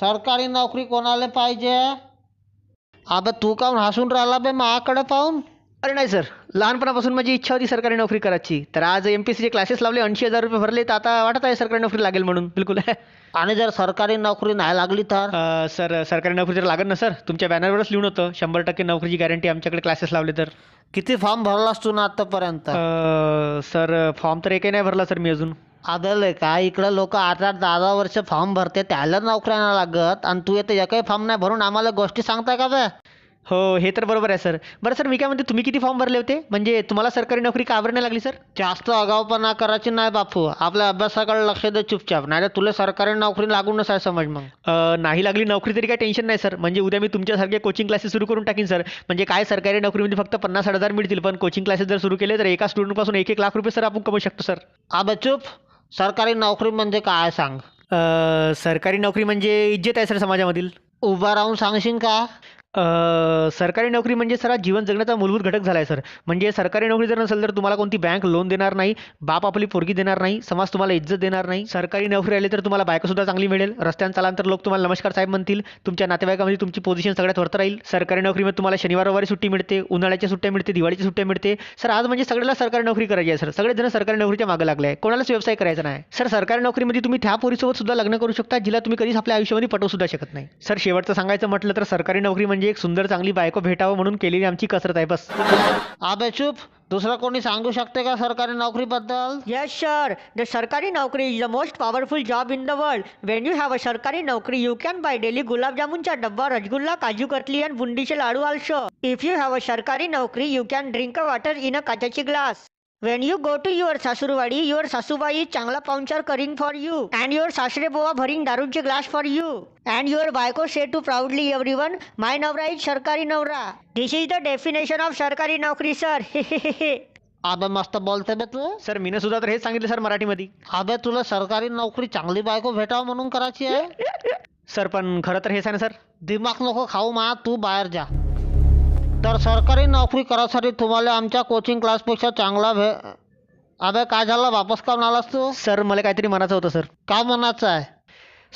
सरकारी नोकरी कोणाला पाहिजे? अबे तू काहून हसून राहिला बे माझ्याकडे पाहून? अरे नाही सर, लहानपणापासून माझी इच्छा होती सरकारी नोकरी करायची. तर आज MPSCचे क्लासेस लावले, 80,000 रुपये भरले, तर आता वाटत आहे सरकारी नोकरी लागेल म्हणून. बिलकुल. आणि जर सरकारी नोकरी नाही लागली तर? सर सरकारी नोकरी तर लागेल ना सर. तुमच्या बॅनरवरच लिहून होतं 100% नोकरीची गॅरंटी आमच्याकडे क्लासेस लावले तर. किती फॉर्म भरलास तू ना आतापर्यंत? सर फॉर्म तर एकही नाही भरला सर मी अजून. आदले का इकडे लोक 8-8, 10-10 वर्ष फॉर्म भरते त्याला नोकऱ्या नाही लागत आणि तू येते एकही फॉर्म नाही भरून आम्हाला गोष्टी सांगताय का बे? हो, हे तर बरोबर आहे सर. बरं सर, मी काय म्हणते, तुम्ही किती फॉर्म भरले होते? म्हणजे तुम्हाला सरकारी नोकरी का बरं नाही लागली सर? जास्त आगाऊपणा करायची नाही बापू, आपल्या अभ्यासाकडे लक्ष दे चुपचाप, नाही तर तुला सरकारी नोकरी लागूनच आहे समज मग. नाही लागली नोकरी तरी काय टेन्शन नाही सर. म्हणजे उद्या मी तुमच्यासारखे कोचिंग क्लासेस सुरू करून टाकीन सर. म्हणजे काय सरकारी नोकरीमध्ये फक्त 50-60 मिळतील, पण कोचिंग क्लासेस जर सुरू केले तर एका स्टुडंटपासून 1-1 लाख रुपये सर आपण कमवू शकतो सर. अबे चुप, सरकारी नोकरी म्हणजे काय सांग? सरकारी नोकरी म्हणजे इज्जत आहे सर समाजामधील. उभा राहून सांगशील का? सरकारी नोकरी म्हणजे सर जीवन जगण्याचा मूलभूत घटक झाला आहे सर. म्हणजे सरकारी नोकरी जर नसेल तर तुम्हाला कोणती बँक लोन देणार नाही, बाप आपली पोरगी देणार नाही, समाज तुम्हाला इज्जत देणार नाही. सरकारी नोकरी आली तर तुम्हाला बायकोसुद्धा चांगली मिळेल, रस्त्यानं चालाल तर लोक तुम्हाला नमस्कार साहेब म्हणतील, तुमच्या नातेवाईकामध्ये तुमची पोझिशन सगळ्यात वरती राहील. सरकारी नोकरीमध्ये तुम्हाला शनिवार रविवारी सुट्टी मिळते, उन्हाळ्याच्या सुट्ट्या मिळते, दिवाळीची सुट्ट्या मिळते. सर आज म्हणजे सगळ्याला सरकारी नोकरी करायची आहे सर. सगळेजण सरकारी नोकरीच्या मागे लागले आहे, कोणालाच व्यवसाय करायचा नाही सर. सरकारी नोकरीमध्ये तुम्ही त्या पोरीसोबत सुद्धा लग्न करू शकता जिला तुम्ही कधीच आपल्या आयुष्यामध्ये पटवू सुद्धा शकत नाही सर. शेवटचं सांगायचं म्हटलं तर सरकारी नोकरी म्हणजे एक सुंदर चांगली बायको भेटावं म्हणून केलेली आमची कसरत आहे बस. अबे चुप, दुसरं कोणी सांगू शकते का सरकारी नोकरीबद्दल? Yes, sir. The Sarkari Naukri is the most powerful job in the world. When you have a Sarkari Naukri, you can buy daily gulab jamuncha dabba, rasgulla, kaju katli and bundiche ladu also. If you have a Sarkari Naukri, you can drink a water in a kachachi glass. When you go to your sasurwadi, your sasubai is changla paunchar karing for you, and your sasre boa bharing darunche glass for you, and your baiko say to proudly everyone, my navra is Sarkari Navra. This is the definition of Sarkari Naukri, sir. अबे मस्त बोलते बे तू. Sir मीनं सुद्धा तर हेच सांगितलं sir मराठीमध्ये. अबे तुला सरकारी नोकरी चांगली बायको भेटावं म्हणून करायची आहे? सर पण खरं तर हेच आहे ना सर. दिमाग नको खाऊ मा, तू बाहेर जा. तर सरकारी नोकरी करायसाठी तुम्हाला आमच्या कोचिंग क्लासपेक्षा चांगला अबे काय झालं, वापस काऊन आलास तू? सर मला काहीतरी म्हणायचं होतं सर. काय म्हणायचं आहे?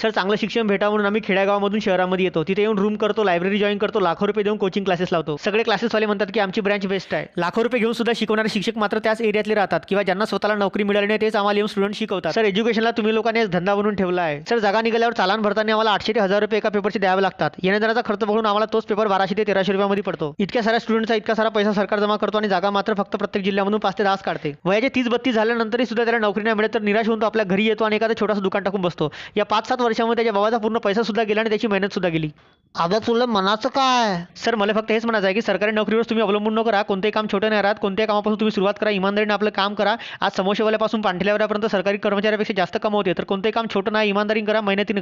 सर चांगलं शिक्षण भेटावं म्हणून आम्ही खेड्यागावामधून शहरामध्ये येतो, तिथे येऊन रूम करतो, लायब्ररी जॉईन करतो, लाखो रुपये देऊन कोचिंग क्लासेस लावतो. सगळे क्लासेसवाले म्हणतात की आमची ब्रँच बेस्ट आहे. लाखो रुपये घेऊन सुद्धा शिकवणारे शिक्षक मात्र त्याच एरियातले राहतात किंवा ज्यांना स्वतःला नोकरी मिळाली नाही तेच आम्हाला येऊन स्टुडंट शिकवतात. सर एज्युकेशनला तुम्ही लोकांनी एक धंदा बनवून ठेवला आहे सर. जागा निघाल्यावर चालान भरताना आम्हाला 800 ते 1000 रुपये एका पेपरचे द्यावे लागतात. येण्याजाण्याचा खर्च बघून आम्हाला तोच पेपर 1200 ते 1300 रुपयामध्ये पडतो. इतक्या साऱ्या स्टुडंटचा इतका सारा पैसा सरकार जमा करतो आणि जागा मात्र फक्त प्रत्येक जिल्ह्यामधून 5 ते 10 काढते. वयाचे 30-32 झाल्यानंतरही सुद्धा त्याला नोकरी नाही मिळत तर निराश होऊन तो आपल्या घरी येतो आणि एखादं छोटंसं दुकान टाकून बसतो. या 5-7 वर्षामध्ये त्याच्या बाबाचा पूर्ण पैसा सुद्धा गेला आणि त्याची मेहनत सुद्धा गेली. अबे तुला म्हणायचं काय? सर मला फक्त हेच म्हणायचं आहे की सरकारी नोकरीवर तुम्ही अवलंबून न करा. कोणतेही काम छोटं नाही राहत. कोणत्याही कामापासून तुम्ही सुरुवात करा, इमानदारीने आपलं काम करा. आज समोसेवाल्यापासून पांठलेवाल्यापर्यंत सरकारी कर्मचाऱ्यापेक्षा जास्त कमवते, तर कोणतेही काम छोटं नाही, इमानदारीने करा, मेहनतीने